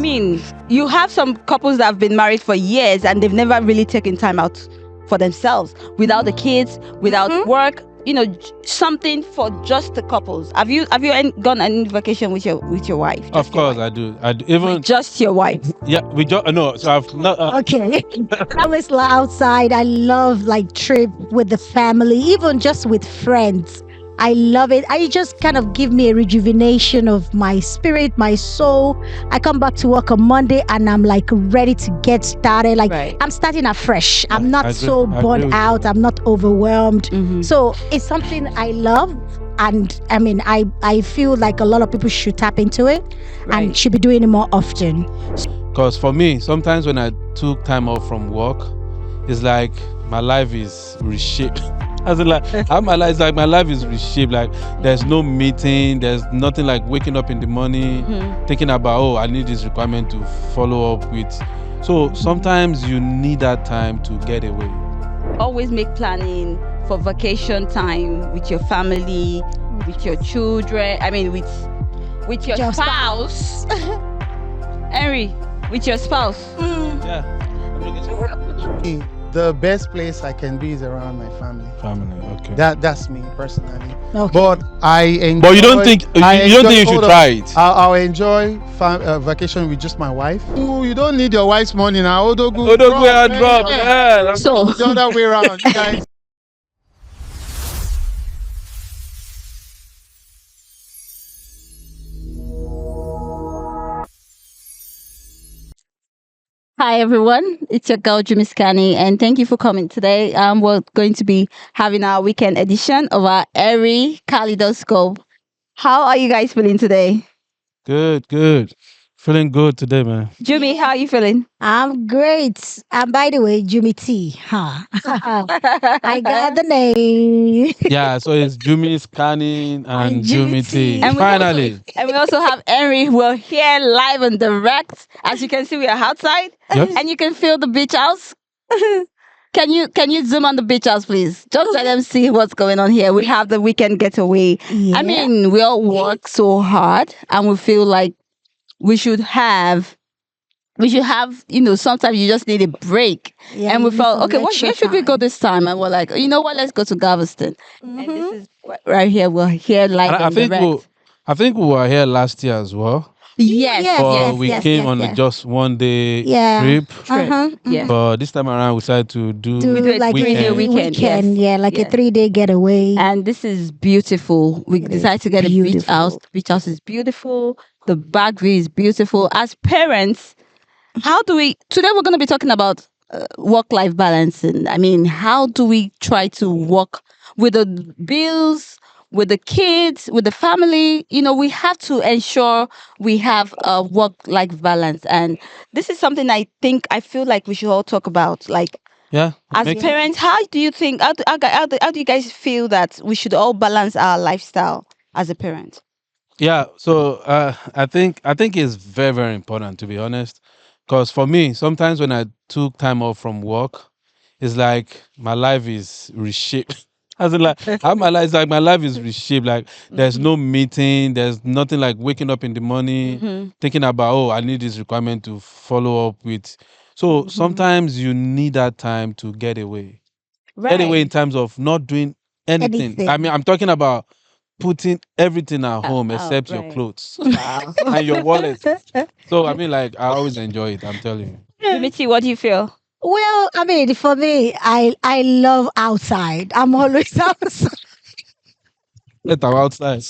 mean, you have some couples that have been married for years and they've never really taken time out for themselves, without the kids, without work. Something for just the couples. Have you gone on any vacation with your wife? Of course, I do. Even with just your wife. Yeah, we just no. So I've not. Okay. I always outside. I love like trip with the family, even just with friends. I love it. I just kind of give me a rejuvenation of my spirit, my soul. I come back to work on Monday and I'm like ready to get started. Like I'm starting afresh. I'm not so burnt out. I'm not overwhelmed. So it's something I love. And I mean, I feel like a lot of people should tap into it and should be doing it more often. Because for me, sometimes when I took time off from work, it's like my life is reshaped. As in, like, it's like my life is reshaped. Like, there's no meeting, there's nothing like waking up in the morning, thinking about, I need this requirement to follow up with. So sometimes you need that time to get away. Always make planning for vacation time with your family, with your children. I mean, with your spouse. Henry, with your spouse. Yeah. The best place I can be is around my family. Okay. That's me personally. Okay. But I enjoy. But you don't think you should try it? I'll enjoy vacation with just my wife. Ooh, you don't need your wife's money now. Drop. Yeah. So the other way around, guys. hi everyone, it's your girl Jimmy Scani, and thank you for coming today. We're going to be having our weekend edition of our Airy Kaleidoscope. How are you guys feeling today? Good. Feeling good today, man. Jimmy, how are you feeling? I'm great. And by the way, Jimmy T. I got the name. Yeah, so it's Jimmy Scanning and Jimmy T. And Finally. We also have Henry. We're here live and direct. As you can see, we are outside. Yes. And you can feel the beach house. Can you zoom on the beach house, please? Just let them see what's going on here. We have the weekend getaway. Yeah. I mean, we all work so hard and we feel like we should have, sometimes you just need a break. Yeah, and we felt, okay, where should we go this time? And we're like, you know what, let's go to Galveston. And this is right here. We're here live and direct. I think we were here last year as well. Yes. We came on just 1 day trip. Yeah. But this time around, we decided to do like a weekend. Yeah, like a 3-day getaway. And this is beautiful. We decided to get a beach house. The beach house is beautiful. The back view is beautiful. As parents, today we're going to be talking about work-life balance. And I mean, how do we try to work with the bills, with the kids, with the family? We have to ensure we have a work-life balance. And this is something I feel like we should all talk about. Like, as parents, how do you think, how do you guys feel that we should all balance our lifestyle as a parent? Yeah, so I think it's very, very important, to be honest, because for me, sometimes when I took time off from work, it's like my life is reshaped. As in, like, it's like my life is reshaped. Like, there's no meeting, there's nothing like waking up in the morning, thinking about, I need this requirement to follow up with. So sometimes you need that time to get away. Get away in terms of not doing anything. I mean, I'm talking about putting everything at home except your clothes and your wallet. So I mean, like, I always enjoy it, I'm telling you. Dimitri, what do you feel? Well, I mean, for me, I love outside. I'm always outside. Let our outside.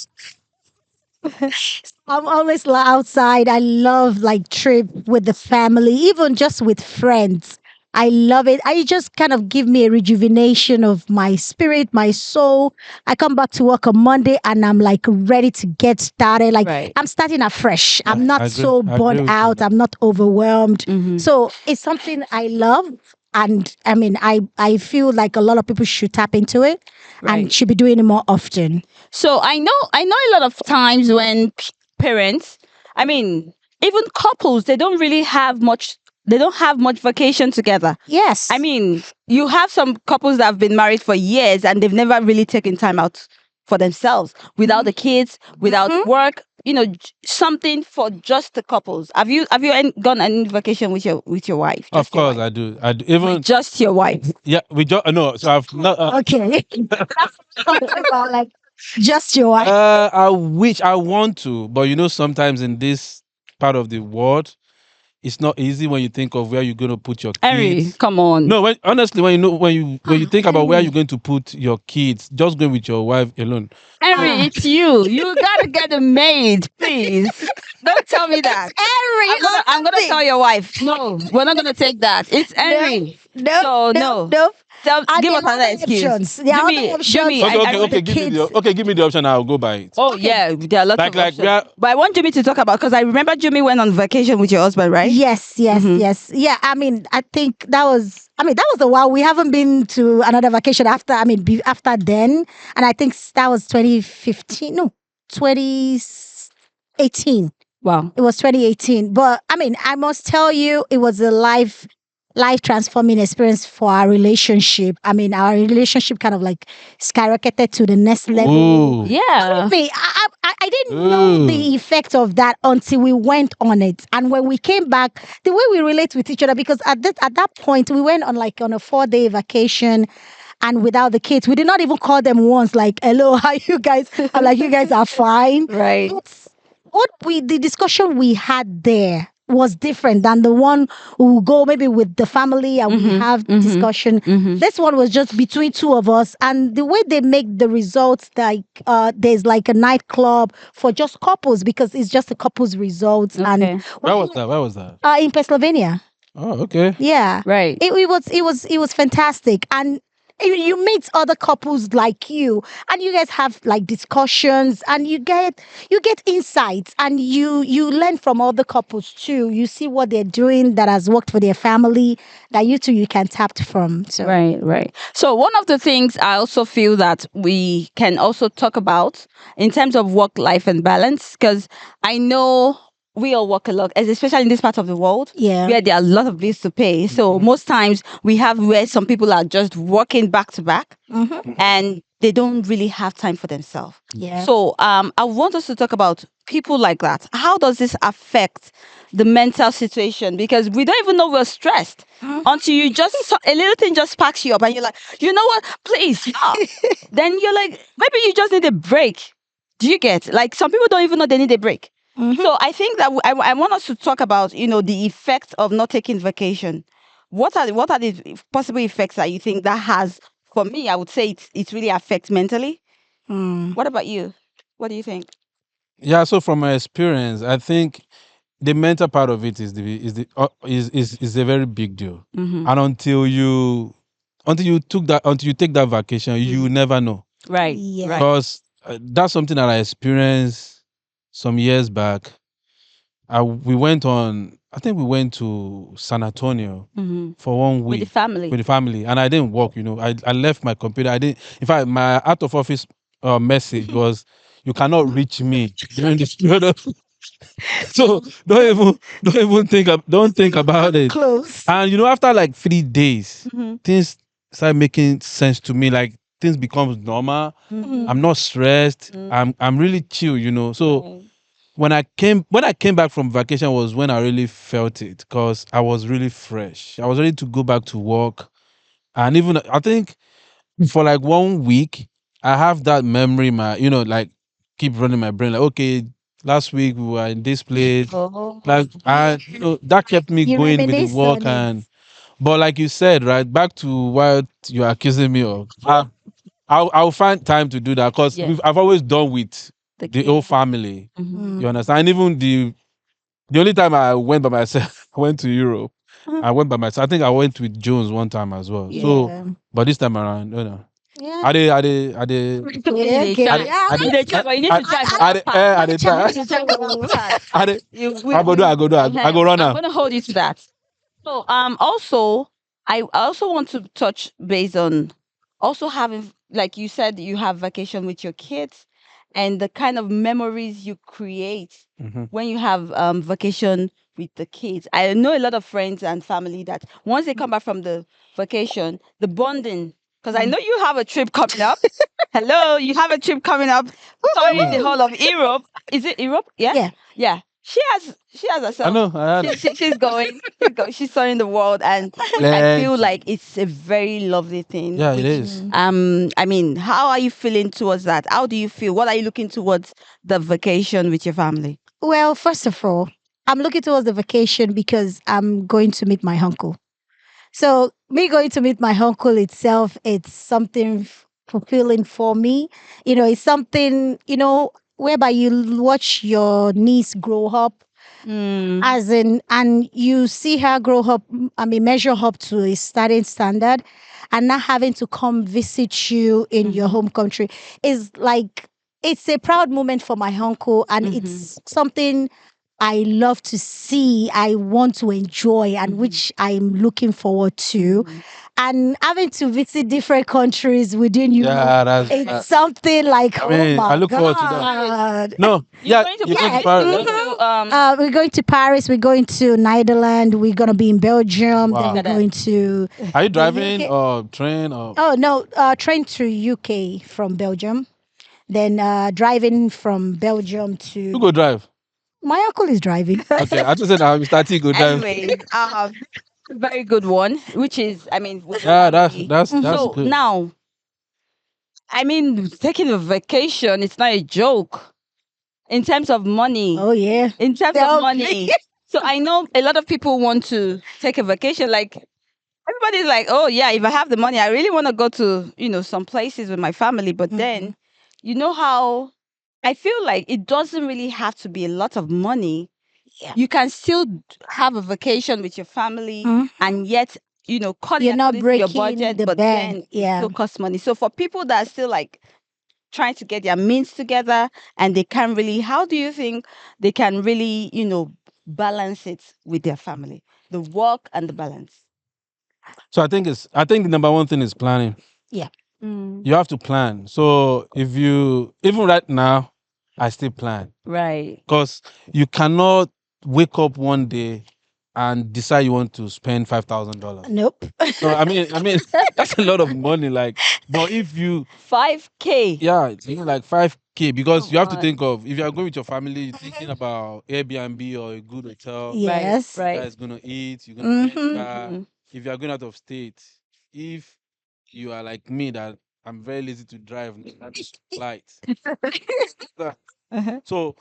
I'm always outside. I love like trip with the family, even just with friends. I love it. I just kind of give me a rejuvenation of my spirit, my soul. I come back to work on Monday and I'm like ready to get started. Like I'm starting afresh. I'm not so burnt out. I'm not overwhelmed. So it's something I love. And I mean, I feel like a lot of people should tap into it and should be doing it more often. So I know a lot of times when parents, I mean, even couples, they don't have much vacation together. Yes. I mean, you have some couples that have been married for years and they've never really taken time out for themselves, without the kids, without work. something for just the couples. Have you gone on any vacation with your wife? Of Just your course, wife? I do. I do. Even Just your wife. yeah, we just no. So I've not. Okay. That's what I'm talking about, like just your wife. I wish I want to, but sometimes in this part of the world, it's not easy when you think of where you're going to put your Henry, kids. come on. No, honestly, when you think about where Henry. you're going to put your kids, just going with your wife alone. Henry, Ah. it's you. You gotta get a maid, please. Don't tell me that. Henry, I'm gonna tell your wife. No, we're not gonna take that. It's Henry. So no. And Give there us are another other excuse. options. There are other options. Okay, for okay, the okay. kids. Give me the option. I'll go by it. Oh Okay. yeah, there are lots Like of like options. we are. But I want Jimmy to talk about because I remember Jimmy went on vacation with your husband, right? Yes, yes, Mhm. yes. Yeah, I mean, I think that was a while. We haven't been to another vacation after, after then. And I think that was 2015. No, 2018. Wow. It was 2018. But I must tell you, it was a life transforming experience for our relationship. Our relationship kind of like skyrocketed to the next level. Ooh. Yeah. I didn't know the effect of that until we went on it. And when we came back, the way we relate with each other, because at that point we went on a 4-day vacation and without the kids. We did not even call them once, like, hello, how you guys? I'm like, you guys are fine. Right. The discussion we had there was different than the one we will go maybe with the family and we have discussion. This one was just between two of us, and the way they make the results, like there's like a nightclub for just couples because it's just a couples results. Okay. And Where was that? Where was that? in Pennsylvania. Oh, okay. Yeah. Right. It was fantastic. And you meet other couples like you, and you guys have like discussions, and you get insights, and you learn from other couples too. You see what they're doing that has worked for their family that you can tap from. So Right. So one of the things I also feel that we can also talk about in terms of work life and balance, because I know we all work a lot, especially in this part of the world, yeah. where there are a lot of bills to pay. So most times we have where some people are just working back to back and they don't really have time for themselves. Yeah. So I want us to talk about people like that. How does this affect the mental situation? Because we don't even know we're stressed until you just a little thing just sparks you up and you're like, you know what? Please stop. Then you're like, maybe you just need a break. Do you get? Like some people don't even know they need a break. So I think that I want us to talk about the effects of not taking vacation. What are the possible effects that you think that has? For me, I would say it really affects mentally. What about you? What do you think? Yeah. So from my experience, I think the mental part of it is a very big deal. Mm-hmm. And until you take that vacation, you never know. Right. Yeah. Right. Because that's something that I experienced some years back. We went on. I think we went to San Antonio Mm-hmm. for 1 With week the family. with the family, and I didn't work. I left my computer. I didn't. In fact, my out of office message was, "You cannot reach me during this period of." So don't think about it. Close. And after like 3 days, Mhm. things start making sense to me. Like things becomes normal. Mhm. I'm not stressed. I'm really chill. So when I came back from vacation was when I really felt it because I was really fresh. I was ready to go back to work. And even I think for like 1 week, I have that memory, like keep running my brain. Like, okay, last week we were in this place. Oh. Like, and that kept me You going with the reminisce work. on it. And but like you said, right, back to what you're accusing me of. I'll find time to do that because Yes. I've always done with The the whole kids. family. Mhm. You understand? And even the only time I went by myself, I went to Europe. I went by myself. I think I went with Jones one time as well. So, Yeah. but this time around, Yeah. are they? Okay, okay. Try. Yeah, Are they? But you need to try for Are that they? part. Are they? You need to try for that part. Are they? We- I go do. I go do. I go run I'm now. gonna hold you to that. So also I also want to touch base on also having, like you said, you have vacation with your kids and the kind of memories you create Mhm. when you have vacation with the kids. I know a lot of friends and family that once they come back from the vacation, the bonding because I know you have a trip coming up. Hello, you have a trip coming up. Touring the whole of Europe. Is it Europe? Yeah. Yeah. Yeah. She has I herself. know. I had She's going. She's touring the world, and which I feel like it's a very lovely thing. Yeah, it which, is. I mean, how are you feeling towards that? How do you feel? What are you looking towards the vacation with your family? Well, first of all, I'm looking towards the vacation because I'm going to meet my uncle. So me going to meet my uncle itself, it's something fulfilling for me. It's something, whereby you watch your niece grow up, as in, and you see her grow up, measure up to a certain standard, and not having to come visit you in your home country is like, it's a proud moment for my uncle, and it's something I love to see, I want to enjoy, and which I'm looking forward to. And having to visit different countries within Europe, Yeah, that's. it's something like, I oh mean, I my look forward to that. God. No, You're yeah, going to you're going to Paris. Paris. Yeah? We're going to Paris, we're going to Netherlands, we're going to be in Belgium, then Wow. we're going to Are you the driving UK. or train or? Oh, no, train to UK from Belgium. Then driving from Belgium Who to. go drive? My uncle is driving. Okay, I just said I'm starting go drive. Anyway, a very good one, which is, I mean, with Yeah, family. that's So good. now, I mean, taking a vacation, it's not a joke in terms of money. Oh, yeah. In terms Tell of money. So I know a lot of people want to take a vacation. Like everybody's like, oh yeah, if I have the money, I really want to go to, some places with my family. But then, you know how I feel like it doesn't really have to be a lot of money. Yeah. You can still have a vacation with your family and yet, cut You're it not according to your breaking budget, the but bank. then it Yeah. still costs money. So for people that are still like trying to get their means together and they can't really, how do you think they can really, balance it with their family, the work and the balance? So I think the number one thing is planning. Yeah. You have to plan. So if you even right now, I still plan Right. because you cannot wake up one day and decide you want to spend $5,000. Nope. So I mean that's a lot of money. Like, but if you 5K. yeah, like 5K because Come you have to on. think of if you are going with your family, you're thinking about Airbnb or a good hotel. Yes. Right. You guys gonna eat, you're gonna rent Mhm. car. If you are going out of state, if you are like me that I'm very lazy to drive, that's flight. Uh-huh. So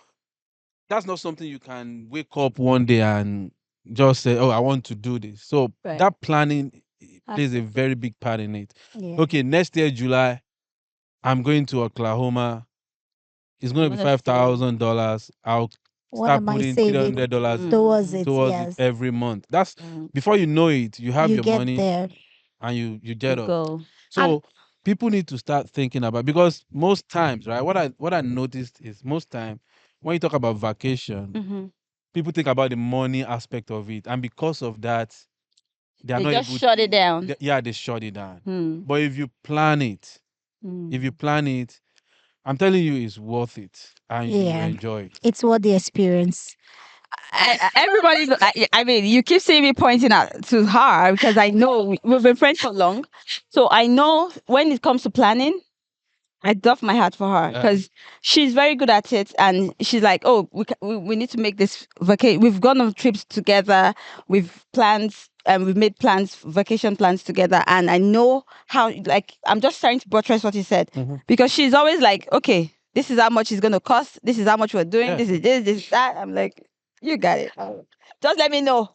that's not something you can wake up one day and just say, "Oh, I want to do this." So Right. that planning plays a Aspect. very big part in it. Yeah. Okay, next year July, I'm going to Oklahoma. It's going to be Wanna stay. $5,000. I'll What start am I putting three saving hundred dollars towards it? towards it Yes. every month. That's Mm. before you know it, you have You your get money there. and you You get up. go. So people need to start thinking about because most times, right? What I noticed is most time when you talk about vacation, people think about the money aspect of it, and because of that, they are They not just able. shut it down. Yeah, they shut it down. Hmm. But if you plan it, I'm telling you, it's worth it, and you Yeah. enjoy it. It's what the experience. Everybody's. I mean, you keep seeing me pointing out to her because I know we've been friends for long, so I know when it comes to planning, I doff my hat for her Yeah. because she's very good at it, and she's like, "Oh, we need to make this vacation. We've gone on trips together. We've plans and we've made plans, vacation plans together. And I know how. Like, I'm just trying to buttress what you said because she's always like, okay, this is how much it's going to cost. This is how much we're doing. Yeah. This is that. I'm like, you got it. Just let me know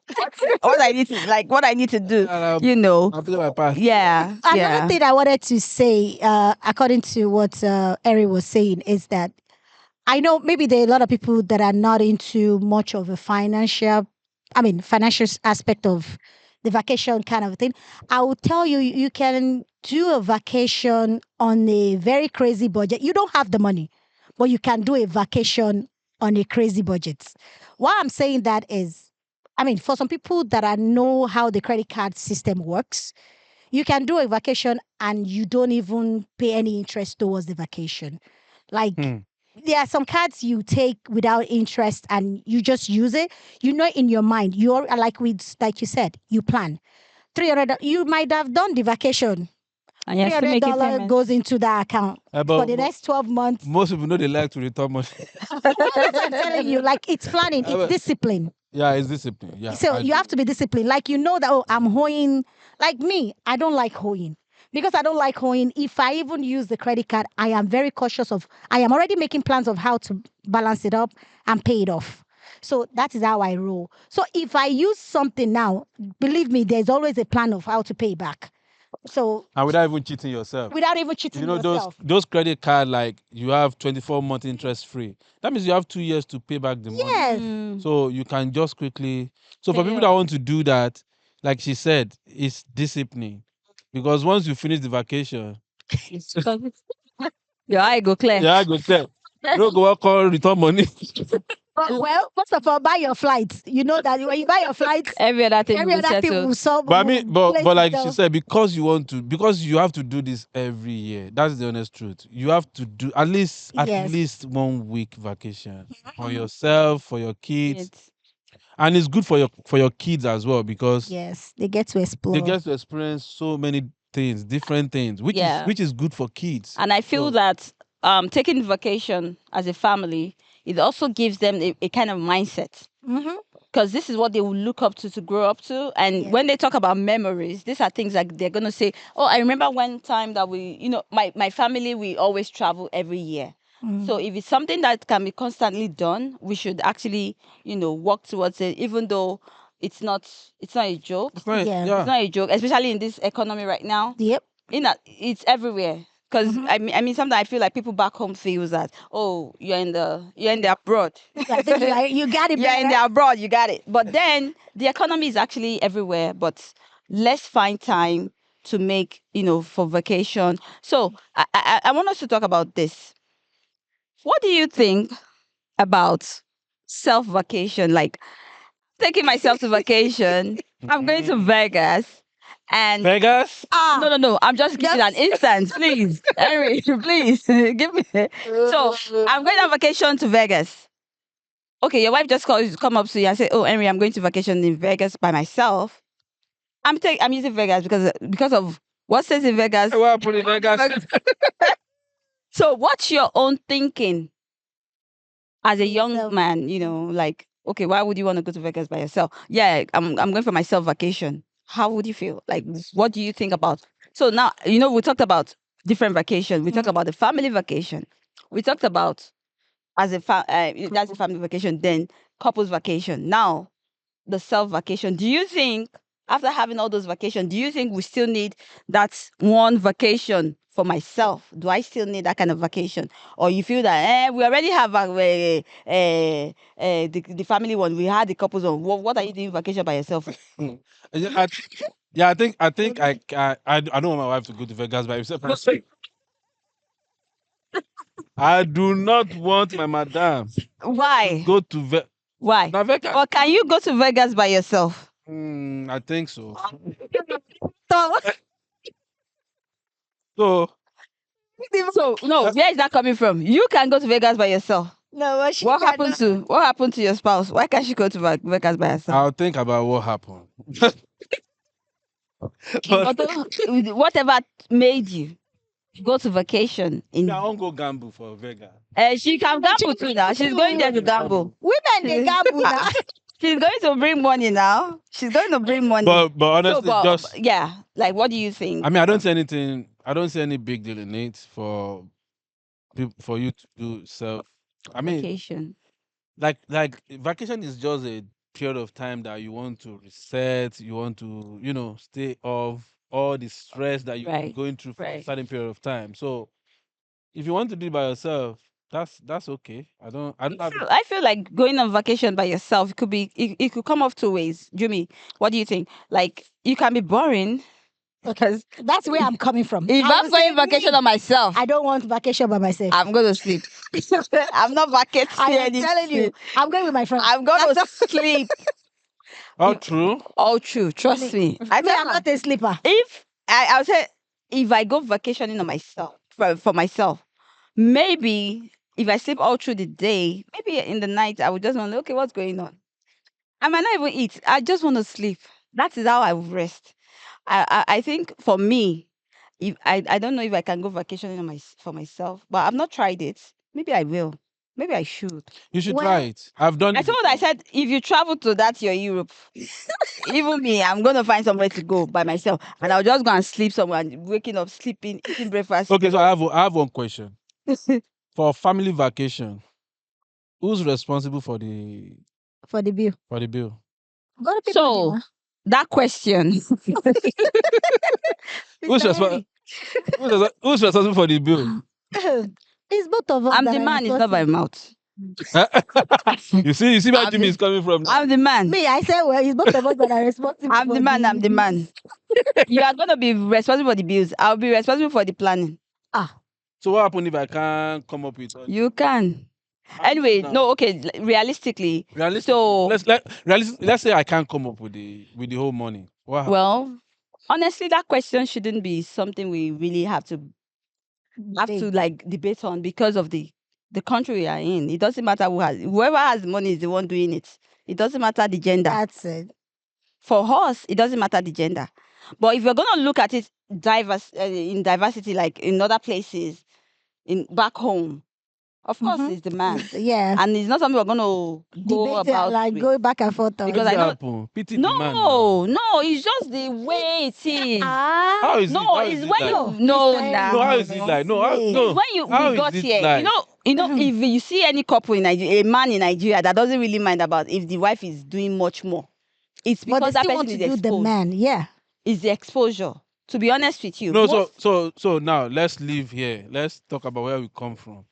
what I need to what I need to do. I'll play my part. Yeah. Another thing I wanted to say, according to what Eric was saying, is that I know maybe there are a lot of people that are not into much of a financial aspect of the vacation kind of thing. I will tell you, you can do a vacation on a very crazy budget. You don't have the money, but you can do a vacation on a crazy budget. Why I'm saying that is, for some people that I know how the credit card system works, you can do a vacation and you don't even pay any interest towards the vacation. Like, there are some cards you take without interest and you just use it. You know, in your mind, you're like you said, you plan 300. You might have done the vacation And you're Three still hundred making dollar payments. goes into that account for But the next 12 months. most people know they like to return money. That's what I'm telling you. Like it's planning, it's But, discipline. yeah, it's discipline. Yeah, So I you have do. to be disciplined. Like you know that, oh, I'm hoeing. Like me, I don't like hoeing. Because I don't like hoeing, if I even use the credit card, I am very cautious of. I am already making plans of how to balance it up and pay it off. So that is how I roll. So if I use something now, believe me, there's always a plan of how to pay back. So And without even cheating yourself. without even You cheating know yourself. those credit card, like you have 24-month interest free. That means you have 2 years to pay back the money. Yes. Mm. So you can just quickly. So for Pay people that off. want to do that, like she said, it's discipline. Because once you finish the vacation, Your eye go clear. yeah, I go tell. No go work on return money. Well, first of all, buy your flights. You know that when you buy your flights, Every other thing every will be other thing settled. will solve. But I mean, will place but like she itself. said, because you want to, because you have to do this every year. That's the honest truth. You have to do at Yes. least 1 week vacation for yourself, for your kids, It's and it's good for your kids as well because Yes, they get to explore. they get to experience so many things, different things, Yeah. which is good for kids. And I feel So- that taking vacation as a family, it also gives them a kind of mindset. Mhm. Because this is what they will look up to grow up to. And Yeah. when they talk about memories, these are things like they're going to say, oh, I remember one time that my family, we always travel every year. So if it's something that can be constantly done, we should actually, work towards it, even though it's not a joke. It's not- Yeah. yeah. It's not a joke, especially in this economy right now. Yep. It's everywhere. Because I mean, sometimes I feel like people back home feels that, oh, you're in the abroad. I think you got it. You're in better. the abroad, you got it. But then the economy is actually everywhere. But let's find time to make, for vacation. So I want us to talk about this. What do you think about self vacation? Like taking myself to vacation. I'm going to Vegas. And Vegas. no. I'm just giving an instance, please. Henry, please give me. So I'm going on vacation to Vegas. Okay, your wife just come up to you and say, "Oh, Henry, I'm going to vacation in Vegas by myself." I'm using Vegas because of what says in Vegas. What happened in Vegas? So what's your own thinking as a young Yourself. man? Like, okay, why would you want to go to Vegas by yourself? Yeah, I'm going for my self vacation. How would you feel? Like, what do you think about? So now, we talked about different vacation. We talked about the family vacation. We talked about that's a family vacation. Then couples vacation. Now the self vacation. Do you think after having all those vacations, do you think we still need that one vacation for myself? Do I still need that kind of vacation, or you feel that we already have the family one, we had the couples one. What are you doing vacation by yourself? Yeah, I think I don't want my wife to go to Vegas by herself. I do not want my madam Why? go to Why? Vegas. Or can you go to Vegas by yourself? I think so. So, So so no, where is that coming from? You can go to Vegas by yourself. No, but she What cannot. happened to your spouse? Why can't she go to Vegas by herself? I'll think about what happened. But Whatever made you go to vacation in I won't go gamble for Vegas. she can gamble too now. She's going there to gamble. Women they gamble now. She's going to bring money now. She's going to bring money. But So, honestly, just yeah, like what do you think? I mean, I don't see anything. I don't see any big deal in it for for you to do self. I mean, Vacation. like vacation is just a period of time that you want to reset. You want to stay off all the stress that you're Right, going through for a right. certain period of time. So if you want to do it by yourself, that's okay. I don't have. I feel like going on vacation by yourself it could come off two ways. Jimmy, what do you think? Like you can be boring because That's where I'm coming from. if I I'm would going say vacation me, on myself, I don't want vacation by myself. I'm going to sleep. I'm not vacating. I am telling you, I'm going with my friend. I'm going to sleep. All true. All true. Trust me. I I'm tell not a sleeper. if I would say if I go vacationing on myself for myself, maybe if I sleep all through the day, maybe in the night I would just want to okay, what's going on? I might not even eat. I just want to sleep. That is how I would rest. I think for me, if I don't know if I can go vacationing for myself, but I've not tried it. Maybe I will. Maybe I should. You should Well, try it. I've done I it. told I before. said if you travel to that your Europe, even me, I'm gonna find somewhere to go by myself, and I'll just go and sleep somewhere. And waking up, sleeping, eating breakfast. Okay, so I have one question. For family vacation, who's responsible for the bill. bill? Go to people, So that question, Who's, Mr. Henry. who's responsible for the bill? It's both of us. I'm that the are man. It's not my responsible. mouth. You see where I'm Jimmy the- is coming from now? I'm the man. Me, I said, well, it's both of us that are responsible. I'm the man. I'm the man. You are gonna be responsible for the bills. I'll be responsible for the planning. So what happens if I can't come up with something? You can. Anyway, no, okay. Realistically, so let's say I can't come up with the whole money. What happens? well, honestly, that question shouldn't be something we really have to like debate on because of the country we are in. It doesn't matter whoever has the money is the one doing it. It doesn't matter the gender. That's it. For us, it doesn't matter the gender. But if you're gonna look at it in diversity, like in other places, in back home, of course, it's the man. Yeah. And it's not something we're going to go Debate about. like with. go back and forth. Because I know. Pity the man. No, it's just the way it is. How is no, it? How it's is it when like? you no now. No, how is it like? No, no. When you How we is got it here, like? you know, if you see any couple in Nigeria, a man in Nigeria that doesn't really mind about if the wife is doing much more, it's because But they that still person want to is do exposed. the man. Yeah. It's the exposure. To be honest with you. No, so now let's leave here. Let's talk about where we come from.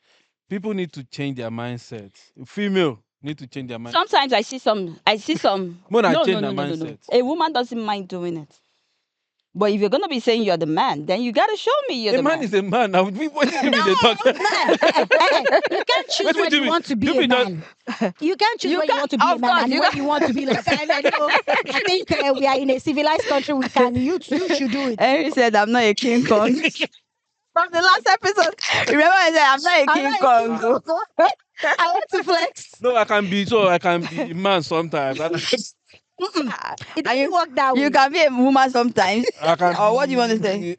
People need to change their mindset. Female need to change their mindset. Sometimes I see some. Mona no, change no, their no, no, no. mindset. A woman doesn't mind doing it. But if you're gonna be saying you're the man, then you gotta show me you're A the man man. is a man. Now, what do you mean they talk? You can't choose when you want to be a man. You can't choose when you want to be a man and when you want to be like. I think we are in a civilized country. We can. You should do it. Henry said, "I'm not a King Kong." From the last episode, remember I said, "I'm not a King Kong." I want to flex. No, I can be a man sometimes. It doesn't work that way. You can be a woman sometimes. I can Or what do you want to say?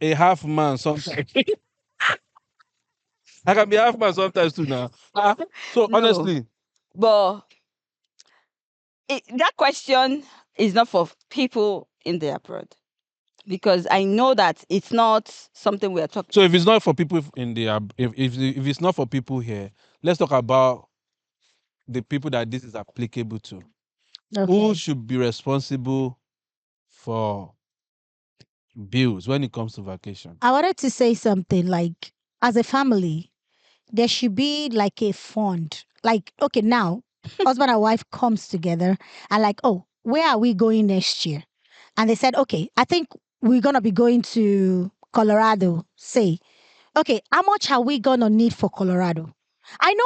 A half man sometimes. I can be half man sometimes too now. So No. honestly, But that question is not for people in the abroad. Because I know that it's not something we are talking. so if it's not for people in the if it's not for people here, let's talk about the people that this is applicable to. Okay. Who should be responsible for bills when it comes to vacation? I wanted to say something like, as a family, there should be like a fund. Like, okay, now husband and wife comes together and like, oh, where are we going next year? And they said, okay, I think we're gonna be going to Colorado. Say, okay, how much are we gonna need for Colorado? I know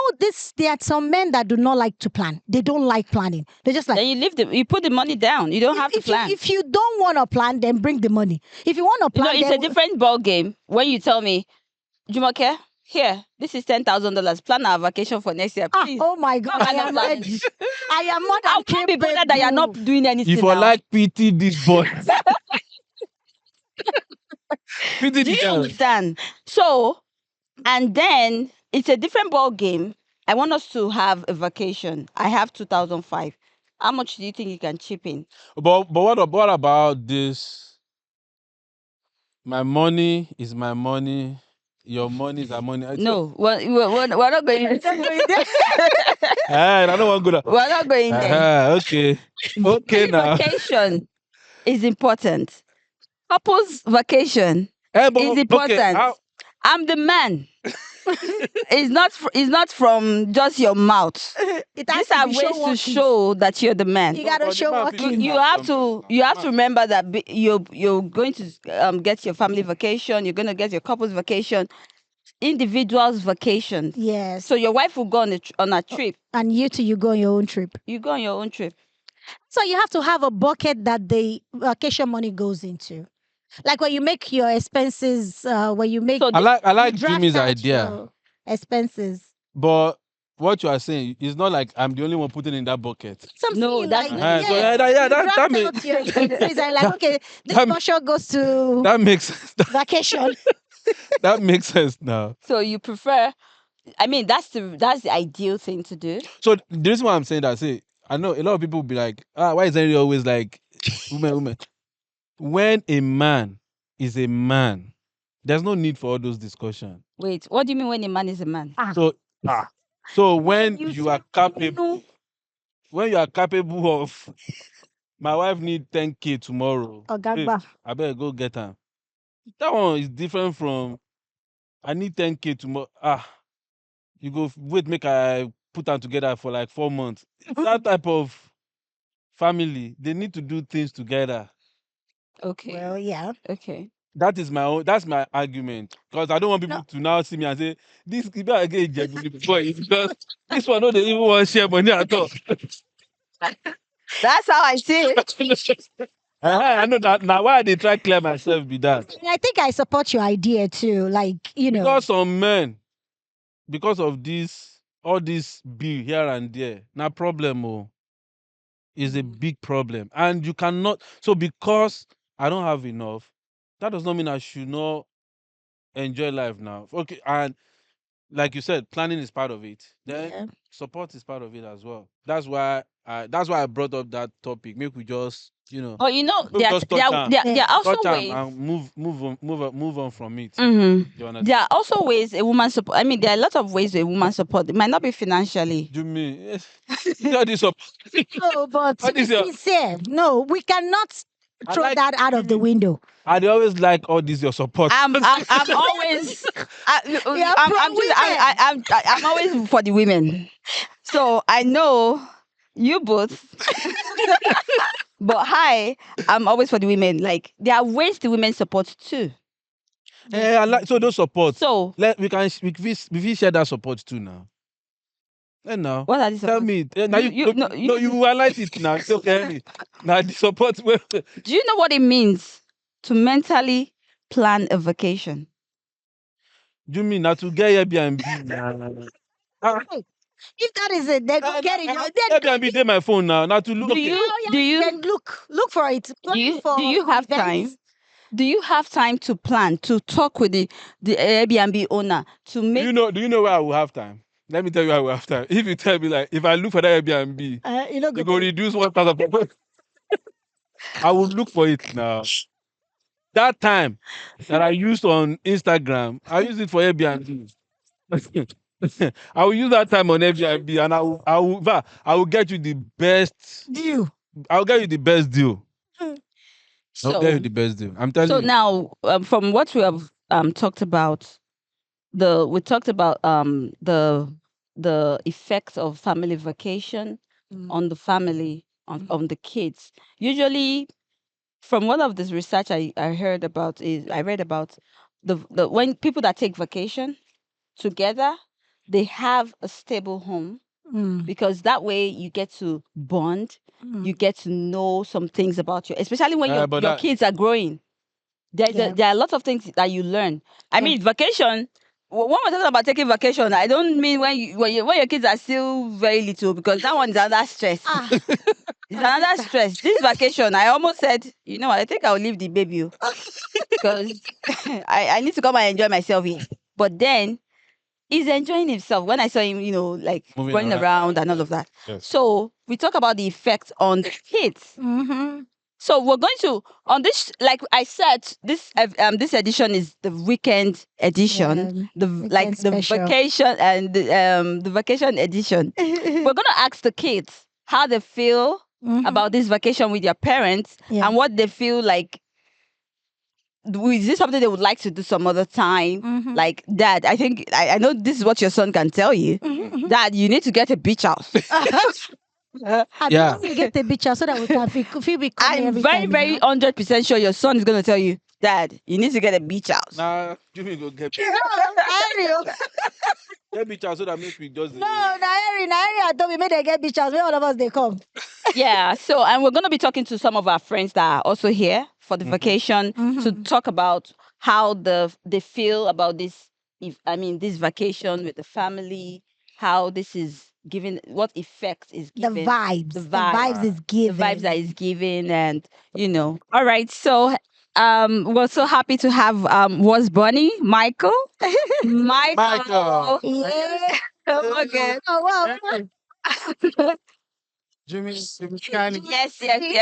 there are some men that do not like to plan. They don't like planning. They just like, then you put the money down. You don't have to plan. If you don't want to plan, then bring the money. If you want to plan, it's a different ball game when you tell me, Jumoke, here, this is $10,000. Plan our vacation for next year, please. Oh my God, I am ready. I am more than I'll be bothered that you're not doing anything. If I now. like pity this boy. Pity Do the you guy. understand? So, and then it's a different ball game. I want us to have a vacation. I have 2005. How much do you think you can chip in? But what about this? My money is my money. Your money is our money. No, we're not going there. I don't want to go there. We're not going there. Okay. Okay now. Vacation is important. Couples vacation is important. Okay, I'm the man. It's not from just your mouth. These are ways to show that you're the man. You gotta show working. You have to remember that you're going to get your family vacation. You're going to get your couples vacation, individuals vacation. Yes. So your wife will go on a trip, and you too, you go on your own trip. You go on your own trip. So you have to have a bucket that the vacation money goes into. Like when you make your expenses, when you make. I like Jimmy's idea. Expenses. But what you are saying is not like I'm the only one putting in that bucket. No, that's like, not- So that you makes draft out your it's like, okay, this that- portion goes to that makes vacation. that makes sense now. So you prefer? I mean, that's the ideal thing to do. So the reason why I'm saying that, see, I know a lot of people will be like, why is Henry always like women? When a man is a man, there's no need for all those discussions. Wait, what do you mean when a man is a man? So when You you are said capable, when you are capable of, my wife need 10K tomorrow. Ogagba. I better go get her. That one is different from I need 10K tomorrow. You go wait, make I put them together for like 4 months. That type of family, they need to do things together. Okay. Well, yeah. Okay. That's my argument. Because I don't want people to now see me and say, this you better get Ijebu before it, because this one no, they even want to share money at all. That's how I see it. I know that now why they try clear myself be that. And I think I support your idea too. Like, Because some men, because of this, all this bill here and there, na problem is a big problem. And you cannot, so because I don't have enough, that does not mean I should not enjoy life now. Okay, and like you said, planning is part of it. Then support is part of it as well. That's why I brought up that topic. Make we just, But you know, make we just touch there are also touch am ways. and move on from it. Mhm. You understand? There are also ways a woman support. I mean, there are a lot of ways a woman support. It might not be financially. Do me. All this support. No, but What to be is your- sincere, no, we cannot throw like- that out of the window. I dey always like all this your support. I'm always. I'm always for the women. So I know you both. But I'm always for the women. Like, there are ways the women support too. I like so those support. So we share that support too now. And now, what are these tell support? me. Now you highlight it now. It's okay. Now the support. Do you know what it means to mentally plan a vacation? Do you mean now to get Airbnb? If that is it, then go get it. Airbnb take my phone now. Now to look. Then look for it. Do you have time? Do you have time to plan, to talk with the Airbnb owner to make? Do you know where I will have time? Let me tell you where I will have time. If you tell me like, if I look for that Airbnb, you go reduce 1,000. I will look for it now. That time that I used on Instagram, I use it for Airbnb. I will use that time on Airbnb, and I will get you the best deal. I'll get you the best deal. I'll get you So, the best deal. I'm telling you. so now, from what we have talked about, we talked about the effects of family vacation on the family, on the kids. Usually, from one of this research I read about the when people that take vacation together, they have a stable home, because that way you get to bond, you get to know some things about you, especially when your kids are growing. There are a lot of things that you learn. I mean, vacation. When we're talking about taking vacation, I don't mean when your kids are still very little, because that one is another stress. It's another stress. This vacation, I almost said, I think I'll leave the baby, because I need to come and enjoy myself here. But then he's enjoying himself. When I saw him, like Moving running around and all of that. Yes. So we talk about the effect on the kids. Mm-hmm. So we're going to, on this, like I said, this edition is the weekend edition, the vacation and the vacation edition. We're going to ask the kids how they feel about this vacation with their parents, and what they feel like. Is this something they would like to do some other time? Like, Dad, I think I know this is what your son can tell you. Dad, you need to get a beach house. Yeah. Get the beach house so that we can feel I'm very, very 100% sure your son is going to tell you, Dad, you need to get a beach house. Nah, Jimmy go get get beach house so that make we just. No, I told me make they get beach house. Where all of us they come. Yeah. So, and we're going to be talking to some of our friends that are also here for the vacation to talk about how they feel about this. This vacation with the family, how this is giving, what effect is The giving, vibes. the The vibes is the given. vibes that is giving, and All right, so we're so happy to have was Bunny Michael. Michael. Yeah. Oh my god. Oh wow. Hey, Jimmy Scanny. Yes.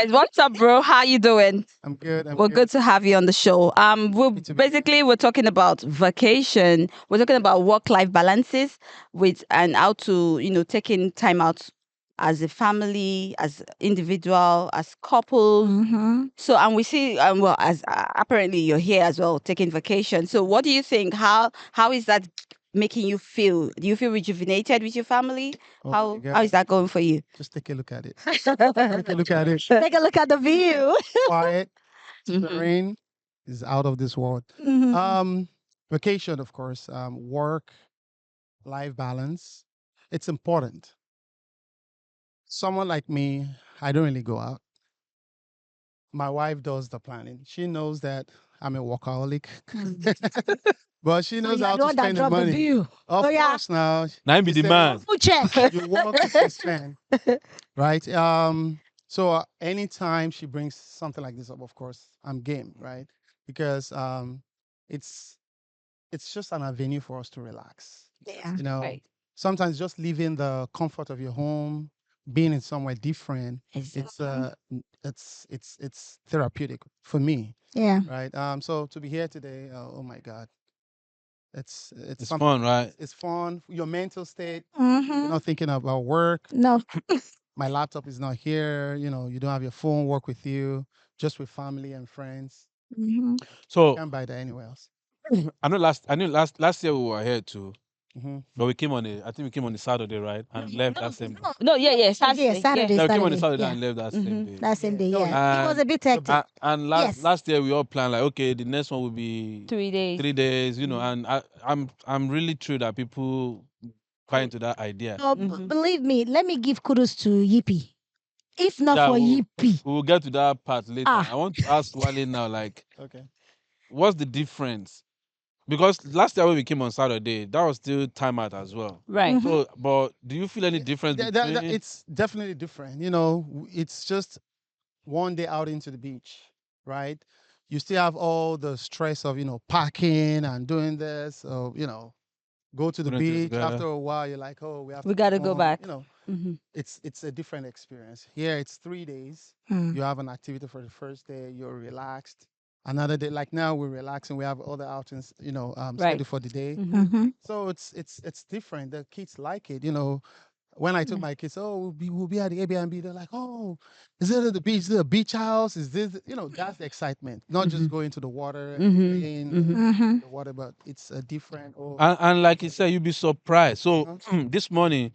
What's up, bro? How you doing? I'm good. I'm We're good. good to have you on the show. Happy to be here. Basically we're talking about vacation. We're talking about work-life balances with and how to, taking time out as a family, as individual, as couples. Mm-hmm. So, and we see, well, as apparently you're here as well, taking vacation. So, what do you think? How is that making you feel? Do you feel rejuvenated with your family? Oh my How is God. that going for you? Just take a look at it. Take a look at it. Take a look at the view. Quiet. Mhm. The rain is out of this world. Mhm. Vacation, of course. Work, life balance. It's important. Someone like me, I don't really go out. My wife does the planning. She knows that I'm a workaholic, but she So knows you are how the to one that spend the dropped the money. view. Of Oh yeah. course, now Now she be the said, man. Full check. you work, you spend, right? So anytime she brings something like this up, of course, I'm game, right? Because it's it's just an avenue for us to relax. Yeah. You know, Right. sometimes just leaving the comfort of your home, being in somewhere different, Exactly. it's therapeutic for me, Yeah. right? So to be here today, oh my God, it's It's something. fun, right? It's fun. Your mental state. You're Mm-hmm. not thinking about work. No. My laptop is not here. You don't have your phone work with you. Just with family and friends. Mm-hmm. So Can't buy that anywhere else. I know last year we were here too, Hmm. but I think we came on a Saturday, right? And left that same day. No, yeah, Yeah, Saturday. Yeah, we came on a Saturday Yeah. and left that same day. That same day, No, yeah. It was a bit hectic. And Yes. last year we all planned like, okay, the next one will be 3 days. 3 days, and I'm really true that people buy into that idea. So believe me, let me give kudos to Yippee. If not Yeah, for we Yippee, will get to that part later. ah, I want to ask Wale now, like, okay. what's the difference? Because last year when we came on Saturday, that was still time out as well. Right. Mhm. So, but do you feel any difference between? It's definitely different. It's just one day out into the beach, right? You still have all the stress of packing and doing this. So go to the Putting things beach. together? After a while, you're like, oh, we have We to got to move go on. back. It's a different experience. Here, it's 3 days. Mm. You have an activity for the first day. You're relaxed. Another day, like now, we're relaxing. We have other outings, Right. scheduled for the day. Mhm. So it's different. The kids like it. When I took my kids, oh, we'll be at the Airbnb. They're like, oh, is it at the beach? Is it a beach house? Is this? That's the excitement. Not just going to the water and playing Mhm. the water, but it's a different. Oh, And like you said, you'll be surprised. So uh-huh. this morning,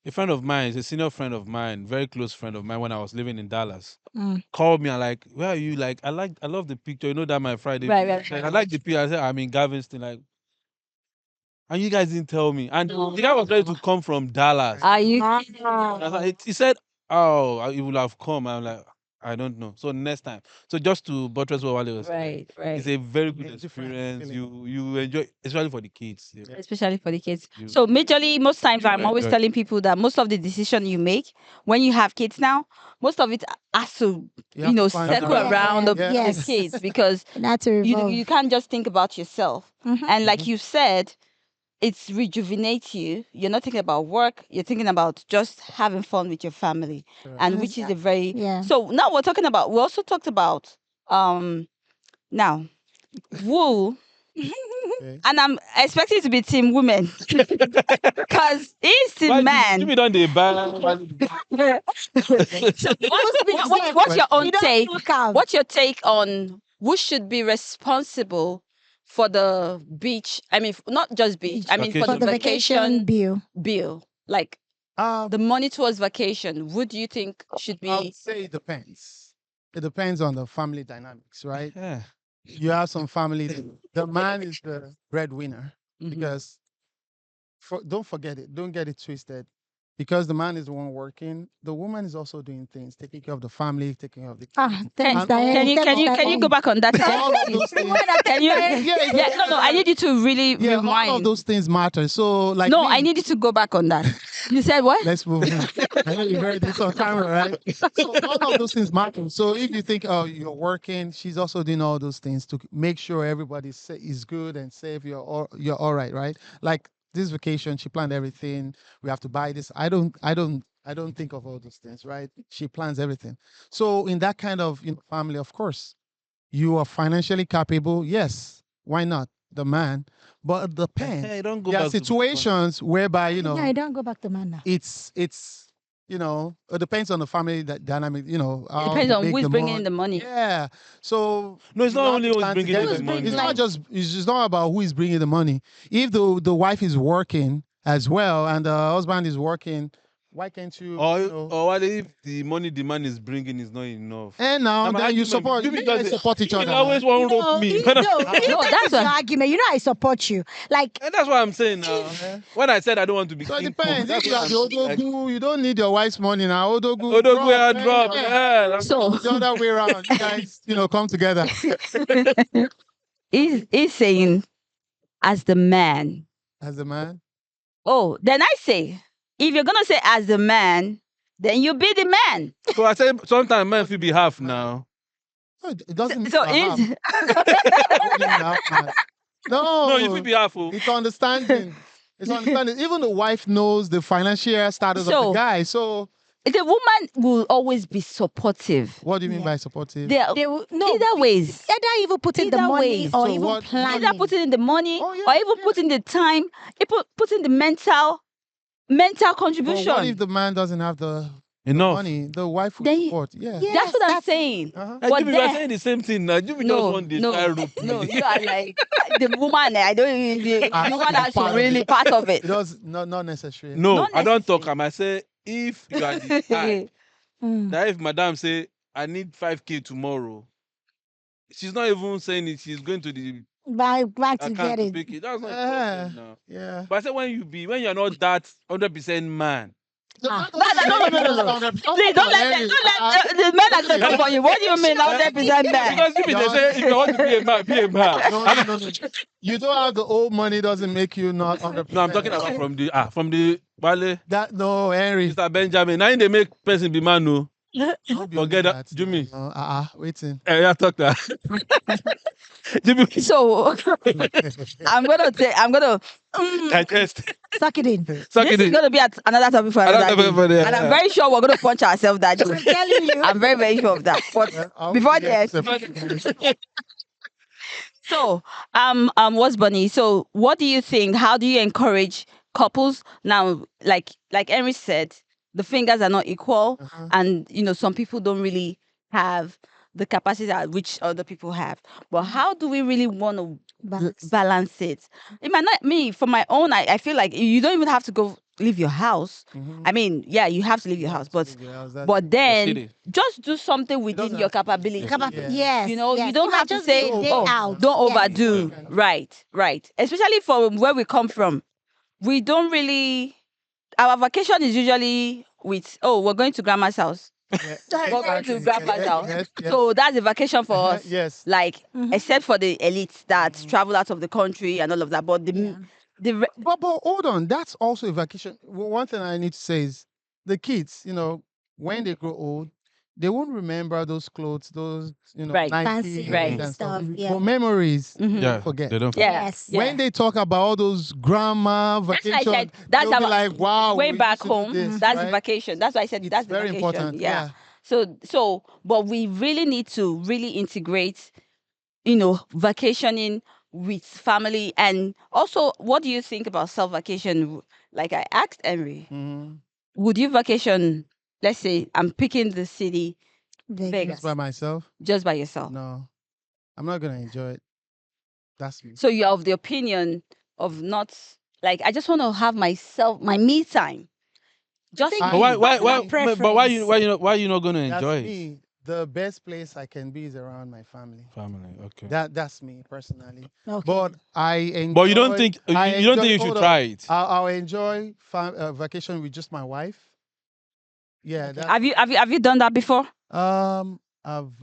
a friend of mine, is a senior friend of mine, very close friend of mine when I was living in Dallas, Mm. called me and like, where are you? Like, I love the picture. You know that my Friday. Right, picture? right. Like, I like the picture. I said, I'm in Galveston. Like, and you guys didn't tell me. And the guy was ready to come from Dallas. Are you? I was like, he said, oh, he would have come. I'm like, I don't know. So next time. So just to buttress what Wale was saying, Right. it's a very good It's different experience. feeling. You enjoy, especially for the kids. Yeah. Especially for the kids. You- So majorly, most times I'm Right, always right. telling people that most of the decision you make when you have kids now, most of it has to, You have to find circle balance. around the Yes. kids, because Not to revolve. you can't just think about yourself. Mhm. And like you said, it's rejuvenates you. You're not thinking about work. You're thinking about just having fun with your family, Correct. and which is a very Yeah. So now we're talking about. We also talked about now wool, Okay. and I'm expecting to be team women because he's team Why man. Jimmy don't they buy? So what's your own You don't take? look out. What's your take on who should be responsible for the beach? I mean, not just beach. I mean, for For the the vacation vacation bill. like Um, the money towards vacation. Who do you think should I be? would say it depends. It depends on the family dynamics, right? Yeah. You have some family. The man is the breadwinner Mhm. because don't forget it. Don't get it twisted. because the man is the one working, the woman is also doing things, taking care of the family, taking care of the kids. Thanks, And Diane. Can you go back on that again? all of those things. Can you? Yeah, No. I need you to really Yeah, all of rewind. those things matter. So, like, No, me, I need you to go back on that. You said what? let's move on. I know you heard this on camera, right? So all of those things matter. So if you think, oh, you're working, she's also doing all those things to make sure everybody is good and safe. You're all right, right? Like this vacation, she planned everything. We have to buy this. I don't think of all those things, right? She plans everything. So in that kind of family, of course, you are financially capable. Yes, why not? The man, but it depends. Hey, don't go There are back to situations whereby Yeah, I don't go back to man now. it's it depends on the family dynamic. It How depends they on make who's the bringing money. in the money. Yeah. So No, it's you not have only to who's stand bringing in together. the money. It's just not about who is bringing the money. If the wife is working as well and the husband is working, why can't you? Or what if the money the man is bringing is not enough? And now I'm then you argument. support. You You because guys support each you other. always want to rope me. No, No, that's that's your what. argument. I support you. Like, And that's what I'm saying now. When I said I don't want to be So it king depends. that's If you what are the I'm like. Odogu, you don't need your wife's money now. Odogu, Odogu, I drop. drop. Yeah. Yeah. So The other way around. You guys, come together. he's saying, as the man. As a man. Oh, then I say, if you're gonna say as the man, then you be the man. So I say sometimes men feel be half now. No, it doesn't mean So you're half. is What do you mean half man? No, you feel No, be half. Oh. it's understanding. It's understanding. Even the wife knows the financial status of the So- guy. So the woman will always be supportive. what do you mean Yeah. by supportive? they will no Either ways. either even put in the Either money ways. or So even what- planning. Either put in the money Oh, yeah, or even yeah. put in the time, put in the mental But contribution. what if the man doesn't have the Enough. money? The wife will Then support. Yeah. Yeah. That's what I'm that's- saying. Uh-huh. Hey, But Jimmy, we are then- saying the same thing now. Jimmy just No, want the no, try rope no, me. you are like the woman. I don't even. The Ah, woman it's has to part of really it. part of it. It does not necessary. No, Not I don't talk. necessary. I say if you are the type Mm. that if madam say I need 5K tomorrow, she's not even saying it. She's going to the Back to account get to it. pick it. That's not a Uh, problem now. yeah. But I say when you're not that 100% man, Ah. No. Please don't let the men are gonna come for you. What do you mean 100% man? because Jimmy they say if you want to be a man, be a man. No. You don't have the old money doesn't make you not 100%. No, I'm talking about from the Wale, that. No, Henry. Mr. Benjamin. Now they make person be man, no. Don't be Forget only that, Jimmy. Waiting. Yeah, talk that. Jimmy, So I'm gonna digest. Suck it in. Suck this it is in. gonna be another topic for Another another topic day. for the- And I'm very sure we're gonna punch ourselves that I'm day. telling you. I'm very, very sure of that. But before then, so what's Bunny? So what do you think? How do you encourage couples now? Like Henry said, the fingers are not equal, and some people don't really have the capacity at which other people have. But how do we really want to balance it? It might not me for my own. I feel like you don't even have to go leave your house. I mean, yeah, you have to leave your house, but then city. just do something within doesn't your have to be capability. Yeah. Yes. You know, yes. you don't It might have to just say, be a day oh, out. don't Yes. overdo. Right. Especially from where we come from. We don't really, our vacation is usually with, we're going to grandma's house. We're going to grandma's house. Yes. So that's a vacation for us. Yes. Like, Mhm. except for the elites that travel out of the country and all of that. But Yeah. But hold on, that's also a vacation. One thing I need to say is the kids, when they grow old, they won't remember those clothes, those, Right. Nike Fancy Right. and stuff. stuff. Yeah. But memories, Mhm. Yeah, forget. they don't forget. Yeah. Yes. Yeah. When they talk about all those grandma That's why I vacations, said that's they'll be our like, wow, way we back used to do home. this, That's the right? vacation. That's why I said It's that's the very vacation. important. Yeah. So, but we really need to really integrate, vacationing with family. And also, what do you think about self-vacation? Like I asked Henry, Mhm. would you vacation, let's say I'm picking the city, Vegas, Just by myself? just by yourself. No, I'm not gonna enjoy it. That's me. So you're of the opinion of not, like, I just want to have my me time. Just think But why Personal but why you preference. why you not going to That's enjoy it? me. the best place I can be is around my family. Family. Okay. That's me personally. Okay. But I enjoy. But you don't think you don't think you should hold try on. it? I'll enjoy vacation with just my wife. Yeah, Okay. Have you done that before?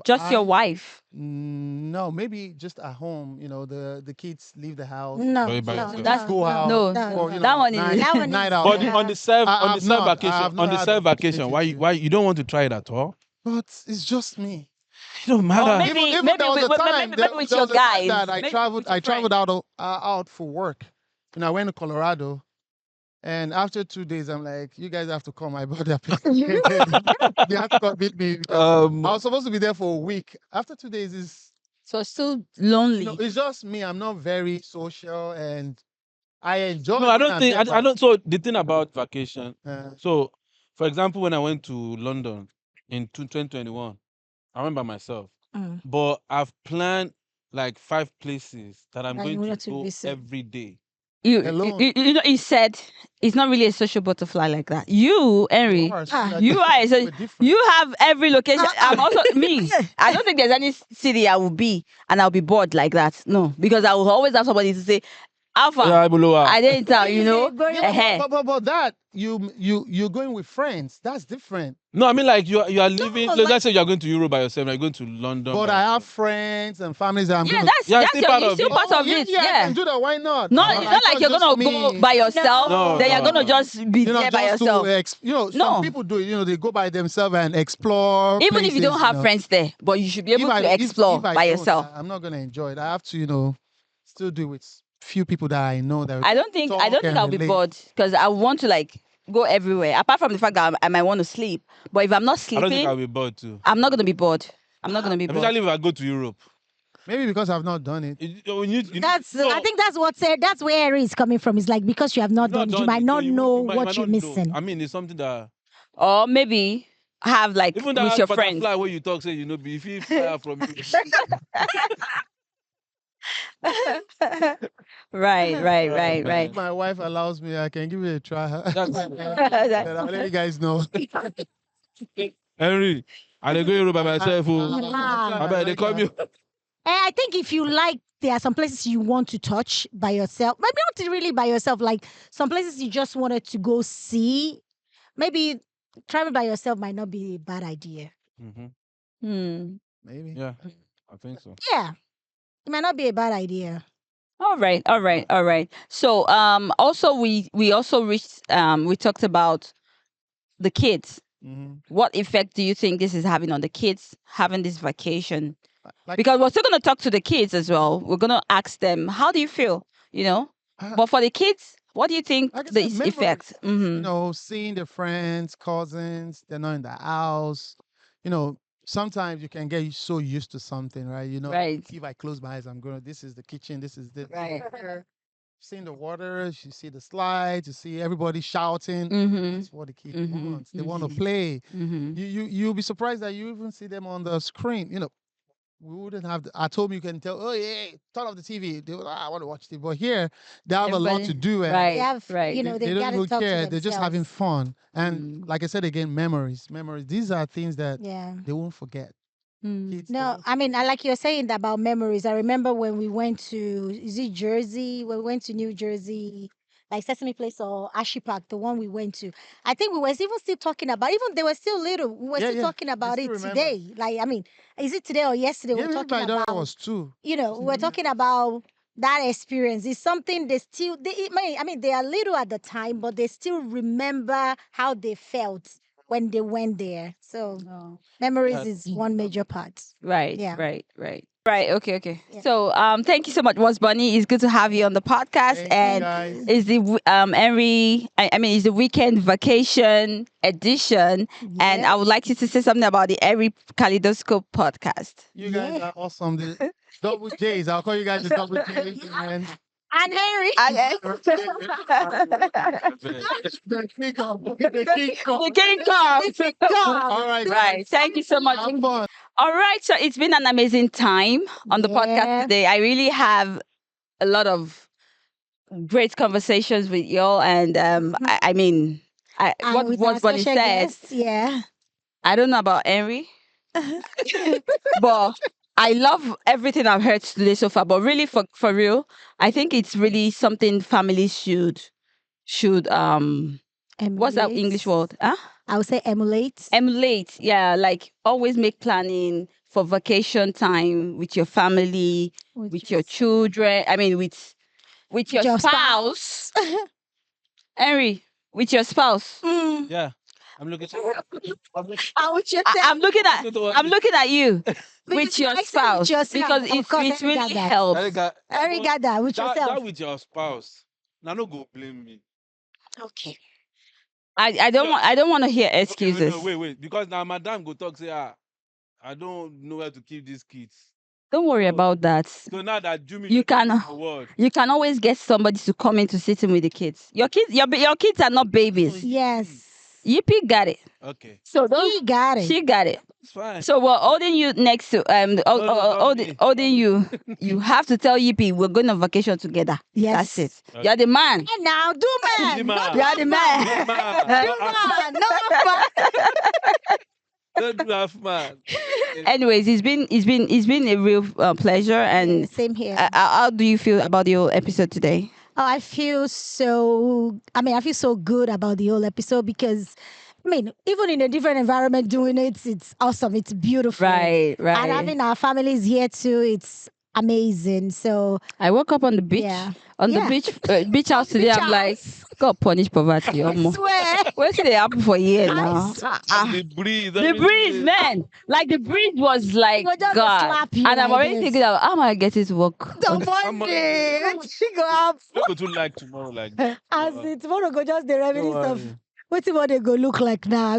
Just your wife? No, maybe just at home. You know, the kids leave the house. No, Or you by no, yourself? That's Go out. no. Or, you That know, one is That one night is- out. But Yeah. on the self I- on the I've self not- I vacation have not on the had self the vacation, opportunity to. why you don't want to try it at all? But it's just me. It don't matter. maybe- Even there was a time. maybe There, with there your was a time guys. that I Maybe traveled. with your I traveled out for work, and I went to Colorado. And after 2 days, I'm like, you guys have to call my brother. They have to come meet me because I was supposed to be there for a week. After 2 days, So still lonely. it's just me. I'm not very social, and I enjoy. No, I when don't I'm think there, I don't. So the thing about vacation. but, So, for example, when I went to London in 2021, I went by myself. Mm. But I've planned like 5 places that I'm That you going to wanted to go visit. every day. Alone. You know, he said he's not really a social butterfly like that. You, Henry, you are a We're different. you have every location. I'm also Uh-uh. me. I don't think there's any city I will be and I'll be bored like that. No, because I will always have somebody to say, Alpha, Yeah, Buluwa. I didn't tell you know. Yeah, but that you're going with friends. That's different. No, I mean like you are leaving. like- Let's say you are going to Europe by yourself. You're going to London. But by I have yourself. friends and families that I'm Yeah, going that's Yeah, that's still your, part you're of still it. part of it. I Yeah. can do that. Why not? No, I it's not thought like you're just gonna me. go by yourself. No, then you're no, gonna no. just be You know, there by just yourself. to some No. people do it. You know, they go by themselves and explore. Even if you don't places, have friends there, but you should be able to explore if I by don't, yourself. I'm not gonna enjoy it. I have to, still do it with few people that I know that I don't think and I'll be relate. bored because I want to like go everywhere. Apart from the fact that I might want to sleep, but if I'm not I don't think sleeping, I'll be bored too. I'm not gonna be bored. I'm not gonna be bored. Especially if I go to Europe. Maybe because I've not done it. I think that's where Harry is coming from. It's like because you have not done it, you might not know what you're missing. I mean, it's something that Or maybe have like even with that your friends. butterfly where you talk, say if you fly from you. right. If my wife allows me, I can give it a try. That's Then I'll let you guys know. Henry, I dey go Europe by myself. I bet they come you. I think if you like, there are some places you want to touch by yourself. Maybe not really by yourself. Like some places you just wanted to go see. Maybe travel by yourself might not be a bad idea. Hmm. Maybe. Yeah, I think so. Yeah, it might not be a bad idea. All right. So also we also reached we talked about the kids. What effect do you think this is having on the kids having this vacation? Because we're still going to talk to the kids as well. We're going to ask them, how do you feel? But for the kids, what do you think the effect? Seeing the friends, cousins, they're not in the house. Sometimes you can get so used to something, right? Right. If I close my eyes, this is the kitchen, this is this. Right. Seeing the water, you see the slides, you see everybody shouting. That's what the kids want. They want to play. You'll be surprised that you even see them on the screen. We wouldn't have. I told you can tell. Oh yeah, turn off the TV. I want to watch TV. But here they have a lot to do, and They have, they they got don't to even talk care. to They're just having themselves. fun. And like I said again, memories. These are things that Yeah. they won't forget. Kids, No, I mean, I like you're saying about memories. I remember when we went to, is it Jersey? When we went to New Jersey, like Sesame Place or Ashy Park, the one we went to. I think we were even still talking about, even they were still little. We were still talking about still it remember. today. Like, I mean, is it today or yesterday? Yeah, we're talking my daughter about, was 2. we're talking about that experience. It's something they still, I mean, they are little at the time, but they still remember how they felt when they went there. So memories is one major part. Right. Yeah. Right. Okay. Yeah. So thank you so much, Was Bunny. It's good to have you on the podcast. Thank you, and guys. is the Henry I mean it's the weekend vacation edition. And I would like you to say something about the Henry Kaleidoscope podcast. You guys are awesome. The double J's. I'll call you guys the double J's. And Harry. The king of The King Kong. All right. Right. Thank you so much. Have fun. All right. So it's been an amazing time on the podcast today. I really have a lot of great conversations with y'all. And I mean, And with what our Bunny special said, guest, yeah. I don't know about Henry, But I love everything I've heard today so far. But really, for real, I think it's really something families should what's that English Emulate. word? Huh? I would say emulate. Emulate. Yeah, like always make planning for vacation time with your family, with your children. I mean, with your your spouse. Henry, with your spouse. Yeah. I'm looking. I'm looking. I'm looking at I'm looking at you with Because your I said with spouse yourself, because of course, it Henry really got that. helps. Henry got that with that yourself. with your spouse. Now, no go blame me. Okay. I don't want to hear Okay, excuses. no, wait. Because now madam go talk say, I don't know where to keep these kids. Don't worry So- about that. So now that Jimmy, You can word. you can always get somebody to come in to sit in with the kids. Your kids are not babies. Yes. Yippee got it. Okay, So He got it. she got it. it's fine. So we're holding you next to not me. holding you. You have to tell Yippee we're going on vacation together. Yes. That's it. Okay. You're the man. And now, do man. Big man. Not You are the man. Big man. Do man. No man. Don't do half man. Anyways, it's been a real pleasure. And Yeah, same here. how do you feel about the whole episode today? Oh, I feel so good about the whole episode because, I mean, even in a different environment doing it, it's awesome. It's beautiful. Right. And having our families here too, it's amazing. So I woke up on the beach. Yeah. On the Yeah. beach house today. beach I'm like, house. God punish poverty. I swear. What's the happen for here now? The breeze. The breeze, man. Like the breeze was like It was just a God. slap you And I'm like already this. thinking of how am I getting to work? The on- Monday. She go up. Don't go to like tomorrow like that. As it tomorrow go just the reminisce Don't of worry. what they go look like now.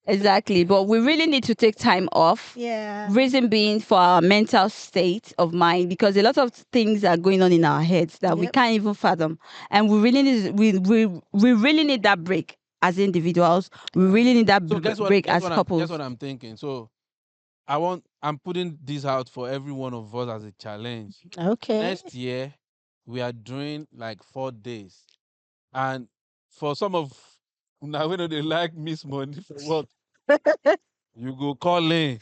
Exactly. But we really need to take time off. Yeah. Reason being for our mental state of mind, because a lot of things are going on in our heads that we Yep. can't even fathom, and we really need that break as individuals. We really need that So guess what? break Guess as what couples. Guess what I'm thinking. So I'm putting this out for every one of us as a challenge. Okay. Next year we are doing like 4 days, and for some of now when they like miss money for work, you go call in.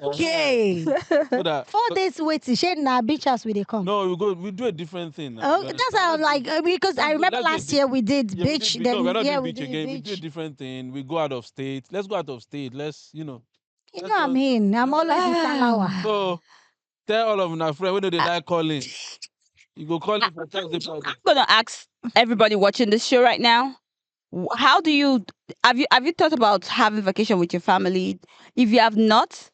Okay. So that 4 days waiting. Shade na beach house we they come. no, we do a different thing. Now, Oh, you that's understand? how I'm like because I remember let's do a last year we did Yeah, we beach. did, Then no, we're not yeah, doing we beach did again. We beach. do a different thing. We go out of state. Let's go out of state. Let's You let's know what I just- mean? I'm always in Salawa. So tell all of my friends when they like calling. You go call it for Thursday, I'm Friday. gonna ask everybody watching this show right now. How do you have you thought about having vacation with your family? If you have not,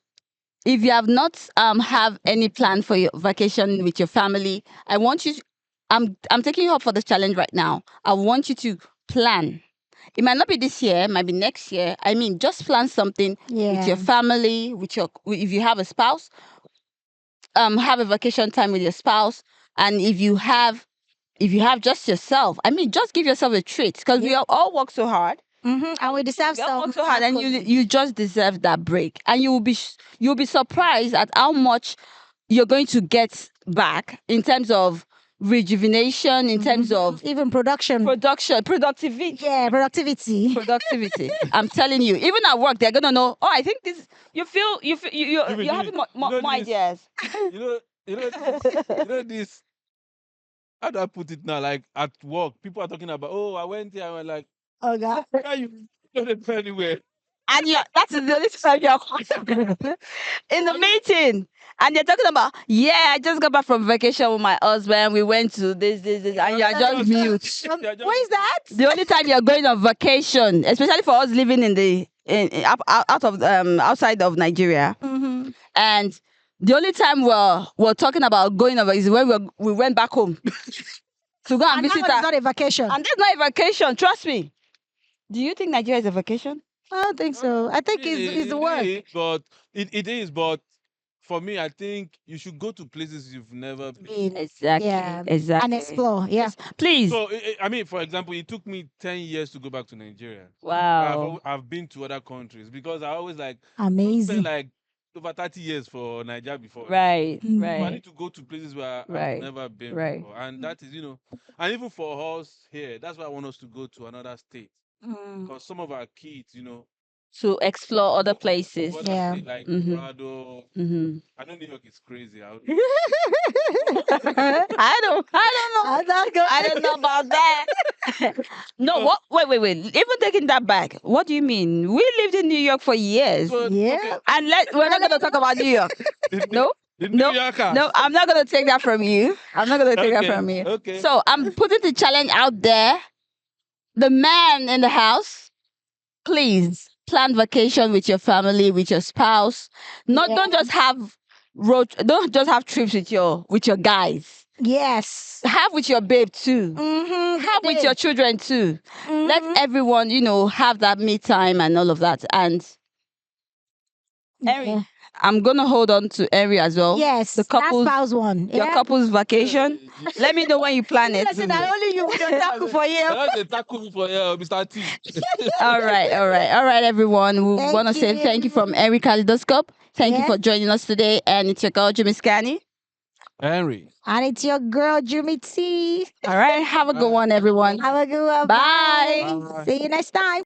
have any plan for your vacation with your family, I want you. I'm taking you up for this challenge right now. I want you to plan. It might not be this year, it might be next year. I mean, just plan something with your Yeah. family, if you have a spouse, have a vacation time with your spouse, and if you have just yourself, I mean, just give yourself a treat because we all work so hard. And we deserve You all some. work so hard, and you just deserve that break, and you'll be surprised at how much you're going to get back in terms of rejuvenation, in terms of even productivity. productivity. Productivity. Productivity. I'm telling you, even at work, they're gonna know. Oh, I think this. You're Jimmy, having more you know more this- ideas. You know this. How do I put it now? Like at work, people are talking about. Oh, I went here. I went like, Oh God. how you don't go anywhere? And that's the only time you're in the meeting. And they're talking about, yeah, I just got back from vacation with my husband. We went to this, and you're just mute. What is that? The only time you're going on vacation, especially for us living in the out of outside of Nigeria, and the only time we're talking about going over is when we went back home to go and And that visit one is her. not a vacation. And that's not a vacation. Trust me. Do you think Nigeria is a vacation? I don't think so. I think it's the work. But it is. But for me, I think you should go to places you've never been. Exactly. Yeah. Exactly. And explore. Yeah. Please. So I mean, for example, it took me 10 years to go back to Nigeria. Wow. I've been to other countries because I always like Amazing. spent like over 30 years for Nigeria before. Right. Mm. So I Right. need to go to places where Right. I've never been Right. before. And that is, and even for us here, that's why I want us to go to another state. Because some of our kids, to explore other places. What Yeah. I say, like Mhm. Colorado. Mm-hmm. I know New York is crazy. I don't know. I'm not going. I don't know about that. No, So- what? Wait. Even taking that back, what do you mean? We lived in New York for years, So, Yeah. okay, and we're not going to talk about New York. the, No, the New no, Yorkers. no. I'm not going to take that from you. I'm not going to take that Okay, from you. okay. So I'm putting the challenge out there. The man in the house, please plan vacation with your family, with your spouse. Don't just have don't just have trips with your guys. Yes. Have with your babe too. Mm-hmm. Have with your children too. Let everyone, have that me time and all of that. And Henry, Yeah. I'm gonna hold on to Henry as well. Yes. The couples, That spouse one. your Yeah. couples vacation. Let me know when you plan it. Listen, not only you with your tackle for you. That's the tackle for Mr. T. All right, everyone. We Thank want to say you. thank you from Henry Kaleidoscope. Thank you Yeah. for joining us today. And it's your girl, Jimmy Scanny. Henry. And it's your girl, Jimmy T. All right. Have a good one, everyone. Have a good one. Bye. Bye. See you next time.